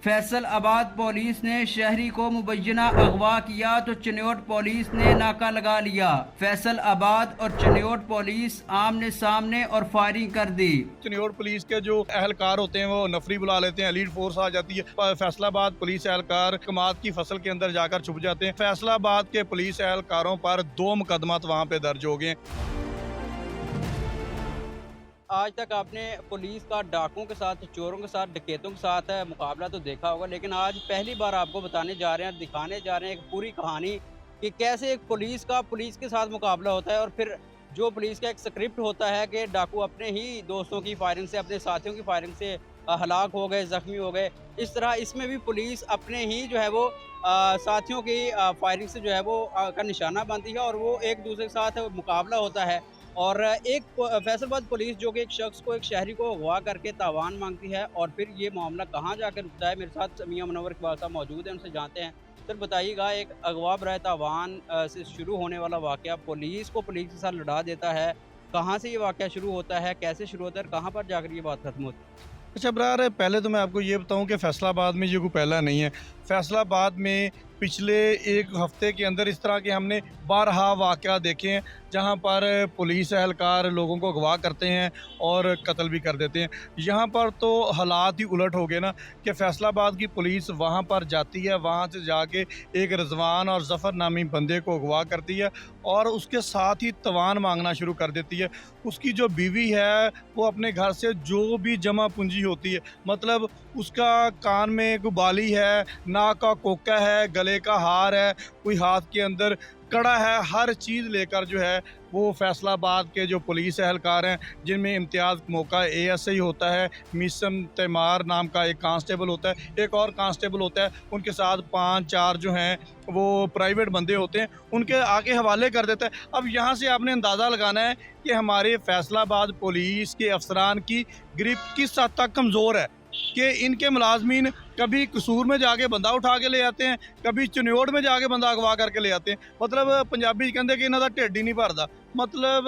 Faisalabad police ने शहरी को मुबैना अगवा किया तो चिन्योट पुलिस ने नाका लगा लिया। फैसलाबाद और चिन्योट पुलिस आमने सामने और फायरिंग कर दी। चिन्योट पुलिस के जो एहलकार होते हैं वो नफरी बुला लेते हैं, एलीट फोर्स आ जाती है। फैसलाबाद पुलिस एहलकार कमात की फसल के अंदर जाकर छुप जाते हैं। फैसलाबाद के पुलिस एहलकारों पर 2 मुकदमात वहाँ पे दर्ज हो गए। आज तक आपने पुलिस का डाकुओं के साथ, चोरों के साथ, डकैतों के साथ मुकाबला तो देखा होगा, लेकिन आज पहली बार आपको बताने जा रहे हैं, दिखाने जा रहे हैं एक पूरी कहानी कि कैसे एक पुलिस के साथ मुकाबला होता है और फिर जो पुलिस का एक स्क्रिप्ट होता है कि डाकू अपने ही दोस्तों की फायरिंग से, अपने साथियों की फायरिंग से हलाक हो गए, ज़ख्मी हो गए। इस तरह इसमें भी पुलिस अपने ही जो है वो साथियों की फायरिंग से जो है वो का निशाना बनती है और वो एक दूसरे के साथ मुकाबला होता है। और एक फैसलाबाद पुलिस जो कि एक शख्स को, एक शहरी को अगवा करके तावान मांगती है और फिर ये मामला कहाँ जाकर रुकता है। मेरे साथ मियां मुनव्वर इकबाल साहब मौजूद हैं, उनसे जानते हैं। सर बताइएगा, एक अगवा बराए तावान से शुरू होने वाला वाक़या पुलिस के साथ लड़ा देता है। कहाँ से ये वाक़या शुरू होता है, कैसे शुरू होता है और कहाँ पर जाकर ये बात खत्म होती है? अच्छा बरार, पहले तो मैं आपको ये बताऊं कि फैसलाबाद में ये कोई पहला नहीं है। फैसलाबाद में पिछले 1 हफ्ते के अंदर इस तरह के हमने 12 वाक़या देखे हैं जहां पर पुलिस एहलकार लोगों को अगवा करते हैं और कत्ल भी कर देते हैं। यहाँ पर तो हालात ही उलट हो गए ना कि फैसलाबाद की पुलिस वहाँ पर जाती है, वहाँ से जाके एक रिजवान और ज़फ़र नामी बंदे को अगवा करती है और उसके साथ ही तवान मांगना शुरू कर देती है। उसकी जो बीवी है वो अपने घर से जो भी जमा पूंजी होती है, मतलब उसका कान में कोई बाली है, नाक का कोका है, गले का हार है, कोई हाथ के अंदर कड़ा है, हर चीज़ लेकर जो है वो फैसलाबाद के जो पुलिस एहलकार हैं, जिनमें इम्तियाज़ मौका एएसआई होता है, मीसम तैमार नाम का एक कांस्टेबल होता है, एक और कांस्टेबल होता है, उनके साथ 5-4 जो हैं वो प्राइवेट बंदे होते हैं, उनके आगे हवाले कर देता है। अब यहाँ से आपने अंदाज़ा लगाना है कि हमारे फैसलाबाद पुलिस के अफसरान की ग्रिप किस हद तक कमज़ोर है कि इनके मुलाजमीन कभी कसूर में जाके बंदा उठा के ले आते हैं, कभी चिन्योट में जाके बंदा अगवा करके ले आते हैं। मतलब पंजाबी कहते कि इन्हों का ढिड ही नहीं भरता। मतलब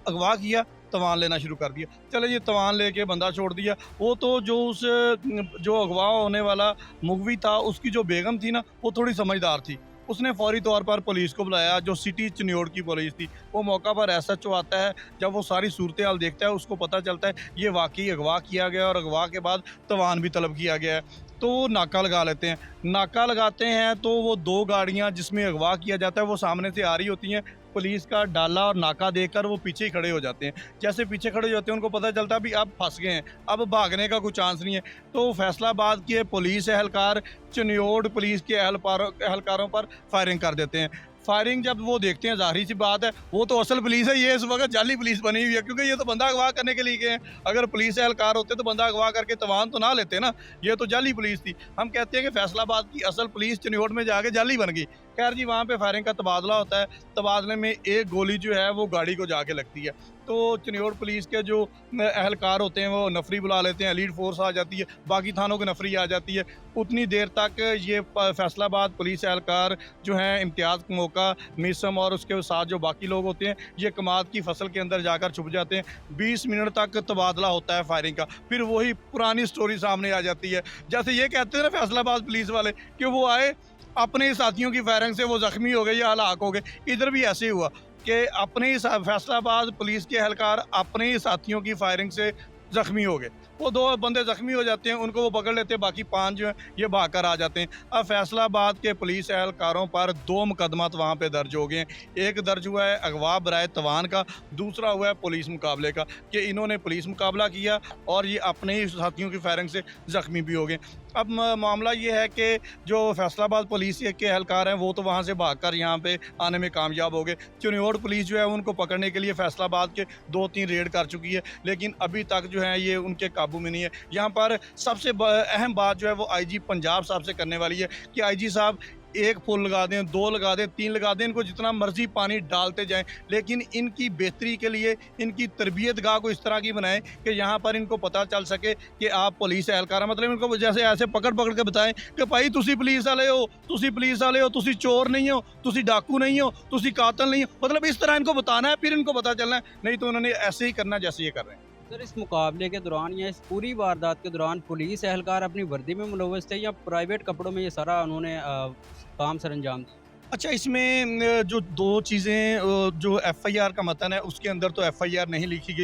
अगवा किया, तवान लेना शुरू कर दिया, चले जी तवान लेके बंदा छोड़ दिया। वो तो जो अगवा होने वाला मुगवी था, उसकी जो बेगम थी ना, वो थोड़ी समझदार थी। उसने फौरी तौर पर पुलिस को बुलाया, जो सिटी चिन्योट की पुलिस थी। वो मौका पर एसएचओ आता है, जब वो सारी सूरत हाल देखता है उसको पता चलता है ये वाकई अगवा किया गया और अगवा के बाद तवान भी तलब किया गया है। तो वो नाका लगा लेते हैं। नाका लगाते हैं तो वो 2 गाड़ियाँ जिसमें अगवा किया जाता है वो सामने से आ रही होती हैं। पुलिस का डाला और नाका देखकर वो पीछे ही खड़े हो जाते हैं। जैसे पीछे खड़े हो जाते हैं उनको पता चलता है अभी अब फंस गए हैं, अब भागने का कोई चांस नहीं है। तो फैसलाबाद के पुलिस एहलकार चिन्योट पुलिस के एहलकारों पर फायरिंग कर देते हैं। फायरिंग जब वो देखते हैं, ज़ाहिर सी बात है वो तो असल पुलिस है, ये इस वक्त जाली पुलिस बनी हुई है, क्योंकि ये तो बंदा अगवा करने के लिए गए हैं। अगर पुलिस एहलकार होते तो बंदा अगवा करके तवान तो ना लेते ना, ये तो जाली पुलिस थी। हम कहते हैं कि फैसलाबाद की असल पुलिस चिन्योट में जाके जाली बन गई। खैर जी, वहाँ पे फायरिंग का तबादला होता है। तबादले में एक गोली जो है वो गाड़ी को जाके लगती है। तो चिन्योट पुलिस के जो एहलकार होते हैं वो नफरी बुला लेते हैं, एलीट फोर्स आ जाती है, बाकी थानों की नफरी आ जाती है। उतनी देर तक ये फैसलाबाद पुलिस एहलकार जो हैं, इम्तियाज़ मौका, मीसम और उसके साथ जो बाकी लोग होते हैं, ये कमात की फसल के अंदर जाकर छुप जाते हैं। 20 मिनट तक तबादला होता है फायरिंग का। फिर वही पुरानी स्टोरी सामने आ जाती है। जैसे ये कहते हैं ना फैसलाबाद पुलिस वाले कि वो आए, अपने साथियों की फायरिंग से वो ज़ख्मी हो गए या हलाक हो गए। इधर भी ऐसे ही हुआ कि अपने ही फैसलाबाद पुलिस के एहलकार अपने ही साथियों की फायरिंग से ज़ख्मी हो गए। वो 2 बंदे ज़ख्मी हो जाते हैं, उनको वो पकड़ लेते हैं, बाकी 5 जो हैं ये भाग कर आ जाते हैं। अब फैसलाबाद के पुलिस एहलकारों पर 2 मुकदमा वहाँ पे दर्ज हो गए हैं। एक दर्ज हुआ है अगवा बराए तवान का, दूसरा हुआ है पुलिस मुकाबले का, कि इन्होंने पुलिस मुकाबला किया और ये अपने ही साथियों की फायरिंग से ज़ख्मी भी हो गए। अब मामला ये है कि जो फैसलाबाद पुलिस के एहलकार हैं वो तो वहाँ से भागकर यहाँ पे आने में कामयाब हो गए। चिन्योट पुलिस जो है उनको पकड़ने के लिए फैसलाबाद के 2-3 रेड कर चुकी है, लेकिन अभी तक जो है ये उनके काबू में नहीं है। यहाँ पर सबसे अहम बात जो है वो आईजी पंजाब साहब से करने वाली है कि आईजी साहब 1 फुल लगा दें, 2 लगा दें, 3 लगा दें, इनको जितना मर्जी पानी डालते जाएं, लेकिन इनकी बेहतरी के लिए इनकी तरबियत गाह को इस तरह की बनाएं कि यहाँ पर इनको पता चल सके कि आप पुलिस एहलकार, मतलब इनको जैसे ऐसे पकड़ पकड़ के बताएं कि भाई तुसी पुलिस वाले हो, तुसी पुलिस वाले हो, तुसी चोर नहीं हो, तुसी डाकू नहीं हो, तुसी कातल नहीं हो। मतलब इस तरह इनको बताना है, फिर इनको पता चलना है। नहीं तो उन्होंने ऐसे ही करना जैसे ये कर रहे हैं। सर, इस मुकाबले के दौरान या इस पूरी वारदात के दौरान पुलिस एहलकार अपनी वर्दी में मुलव्वस थे या प्राइवेट कपड़ों में ये सारा उन्होंने काम सर अंजाम दिया? अच्छा, इसमें जो 2 चीज़ें, जो एफआईआर का मतन है उसके अंदर तो एफआईआर नहीं लिखी गई।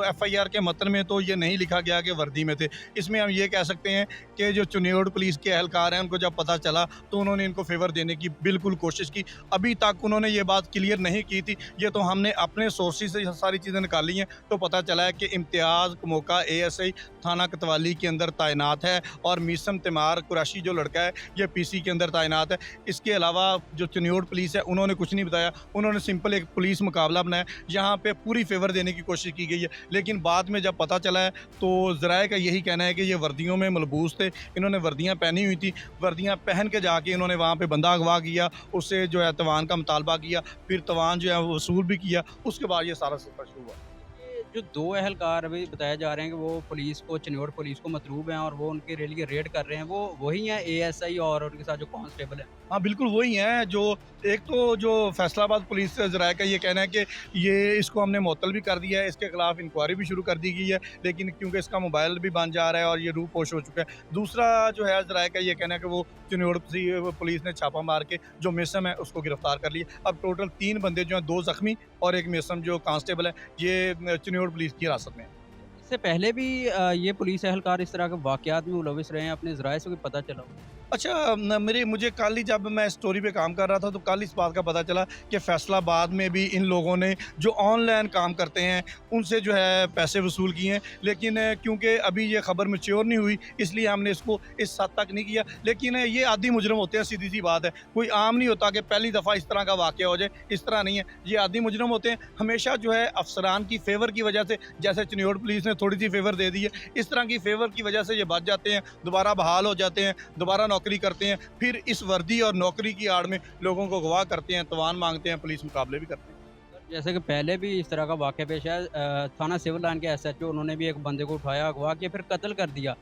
एफआईआर के मतन में तो ये नहीं लिखा गया कि वर्दी में थे। इसमें हम ये कह सकते हैं कि जो चिन्योड़ पुलिस के एहलकार हैं उनको जब पता चला तो उन्होंने इनको फ़ेवर देने की बिल्कुल कोशिश की। अभी तक उन्होंने ये बात क्लियर नहीं की थी, ये तो हमने अपने सोर्सेज़ से ये सारी चीज़ें निकाली हैं, तो पता चला है कि इम्तियाज़ मौका एएसआई थाना कोतवाली के अंदर तैनात है और मीसम तिमार कुरैशी जो लड़का है ये पीसी के अंदर तैनात है। इसके अलावा जो चिन्योड़ पुलिस है उन्होंने कुछ नहीं बताया, उन्होंने सिंपल एक पुलिस मुकाबला बनाया, यहाँ पे पूरी फेवर देने की कोशिश की गई है। लेकिन बाद में जब पता चला है तो ज़राए का यही कहना है कि ये वर्दियों में मलबूस थे, इन्होंने वर्दियाँ पहनी हुई थी, वर्दियाँ पहन के जाके इन्होंने वहाँ पे बंदा अगवा किया, उससे जो है तवान का मुतालबा किया, फिर तवान जो है वो वसूल भी किया, उसके बाद ये सारा सफ़र शुरू हुआ। ये जो 2 एहलकार अभी बताए जा रहे हैं कि वो पुलिस को चिन्योड़ पुलिस को मतलूब हैं और वो उनके लिए रेड कर रहे हैं, वो वही हैं एएसआई और उनके साथ जो कांस्टेबल है? हाँ, बिल्कुल वही हैं। जो एक तो जो फैसलाबाद पुलिस से ज़राए का ये कहना है कि ये इसको हमने मुअत्तल भी कर दिया है, इसके खिलाफ इंक्वायरी भी शुरू कर दी गई है, लेकिन क्योंकि इसका मोबाइल भी बन जा रहा है और ये रूपोश हो चुका है। दूसरा जो है ज़राए का ये कहना है कि वो चिन्योड़ पुलिस ने छापा मार के जो मेसम है उसको गिरफ्तार कर लिया। अब टोटल 3 बंदे जो हैं, 2 ज़ख्मी और 1 मेसम जो कांस्टेबल है, ये चिन्योड़ पुलिस की हिरासत में है। इससे पहले भी ये पुलिस एहलकार इस तरह के वाक़यात में मुलविस रहे हैं, अपने ज़राए से कोई पता चला हो? अच्छा, मुझे कल ही जब मैं स्टोरी पे काम कर रहा था तो कल इस बात का पता चला कि फैसलाबाद में भी इन लोगों ने जो ऑनलाइन काम करते हैं उनसे जो है पैसे वसूल किए हैं, लेकिन क्योंकि अभी ये खबर मैच्योर नहीं हुई इसलिए हमने इसको इस हद तक नहीं किया। लेकिन ये आदी मुजरम होते हैं, सीधी सी बात है, कोई आम नहीं होता कि पहली दफ़ा इस तरह का वाक़या हो जाए, इस तरह नहीं है। ये आदी मुजरम होते हैं, हमेशा जो है अफसरान की फेवर की वजह से, जैसे चिन्योड़ पुलिस ने थोड़ी सी फेवर दे दी है, इस तरह की फेवर की वजह से ये बच जाते हैं, दोबारा बहाल हो जाते हैं, दोबारा नौकरी करते हैं, फिर इस वर्दी और नौकरी की आड़ में लोगों को गवाह करते हैं, तवान मांगते हैं, पुलिस मुकाबले भी करते हैं। जैसे कि पहले भी इस तरह का वाक़या पेश आया, थाना सिविल लाइन के एसएचओ उन्होंने भी एक बंदे को उठाया, अगवा किया, फिर कत्ल कर दिया।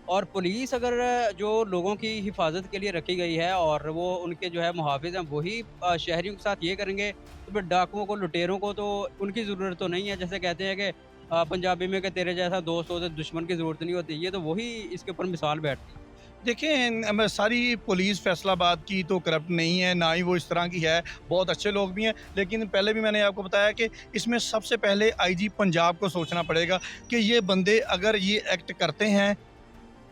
और पुलिस अगर जो लोगों की हिफाजत के लिए रखी गई है और वो उनके जो है मुहाफ़िज़ हैं, वही शहरियों के साथ ये करेंगे, तो फिर डाकुओं को, लुटेरों को तो उनकी ज़रूरत तो नहीं है। जैसे कहते हैं कि पंजाबी में कि तेरे जैसा दोस्त हो तो दुश्मन की ज़रूरत नहीं होती। ये तो वही इसके ऊपर मिसाल बैठती है। देखें, सारी पुलिस फैसलाबाद की तो करप्ट नहीं है, ना ही वो इस तरह की है, बहुत अच्छे लोग भी हैं। लेकिन पहले भी मैंने आपको बताया कि इसमें सबसे पहले आईजी पंजाब को सोचना पड़ेगा कि ये बंदे अगर ये एक्ट करते हैं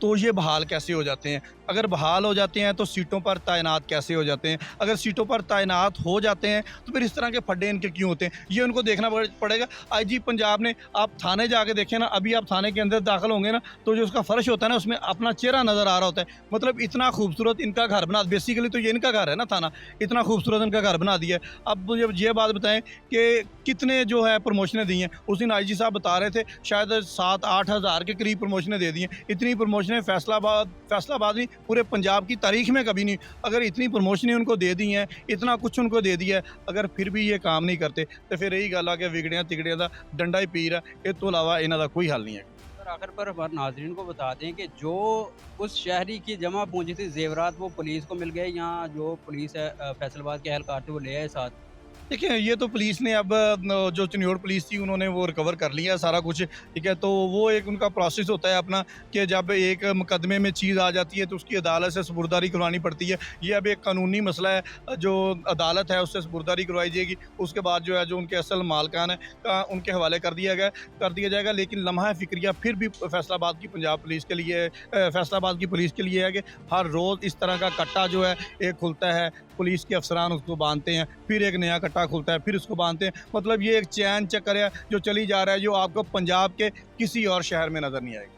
तो ये बहाल कैसे हो जाते हैं, अगर बहाल हो जाते हैं तो सीटों पर तैनात कैसे हो जाते हैं, अगर सीटों पर तैनात हो जाते हैं तो फिर इस तरह के फड्डे इनके क्यों होते हैं, ये उनको देखना पड़ेगा। आईजी पंजाब ने, आप थाने जाके देखें ना, अभी आप थाने के अंदर दाखिल होंगे ना तो जो उसका फ़र्श होता है ना उसमें अपना चेहरा नज़र आ रहा होता है। मतलब इतना खूबसूरत इनका घर बना, बेसिकली तो ये इनका घर है ना थाना, इतना खूबसूरत इनका घर बना दिया है। अब मुझे ये बात बताएं कि कितने जो है प्रमोशनें दी हैं। उस दिन आईजी साहब बता रहे थे शायद 7-8 हज़ार के करीब प्रमोशनें दे दी हैं। इतनी प्रमोशनें फैसलाबाद नहीं, पूरे पंजाब की तारीख में कभी नहीं। अगर इतनी प्रमोशनें उनको दे दी हैं, इतना कुछ उनको दे दिया है, अगर फिर भी ये काम नहीं करते तो फिर यही गल आ कि विगड़ियां तिगड़ियां दा डंडा ही पीर है, इस तो इलावा इन्हां दा कोई हल नहीं है। सर, आखिर पर हमारे नाज़रीन को बता दें कि जो उस शहरी की जमा पूंजी थी ज़ेवरात, वो पुलिस को मिल गए या जो पुलिस है फैसलाबाद के एहलकार थे वो ले आए साथ? देखिए, ये तो पुलिस ने अब जो चिन्योड़ पुलिस थी उन्होंने वो रिकवर कर लिया है सारा कुछ, ठीक है। तो वो एक उनका प्रोसेस होता है अपना कि जब एक मुकदमे में चीज़ आ जाती है तो उसकी अदालत से सुपुर्दारी करवानी पड़ती है। ये अब एक कानूनी मसला है, जो अदालत है उससे सुपुर्दारी करवाई जाएगी, उसके बाद जो है जो उनके असल मालकान है उनके हवाले कर दिया जाएगा। लेकिन लम्हा फ़िक्रिया फिर भी फैसलाबाद की पंजाब पुलिस के लिए, फैसलाबाद की पुलिस के लिए है कि हर रोज़ इस तरह का कट्टा जो है एक खुलता है, पुलिस के अफसरान उसको बांधते हैं, फिर एक नया कट्टा खुलता है, फिर उसको बांधते हैं। मतलब ये एक चैन चक्कर है जो चली जा रहा है, जो आपको पंजाब के किसी और शहर में नज़र नहीं आएगा।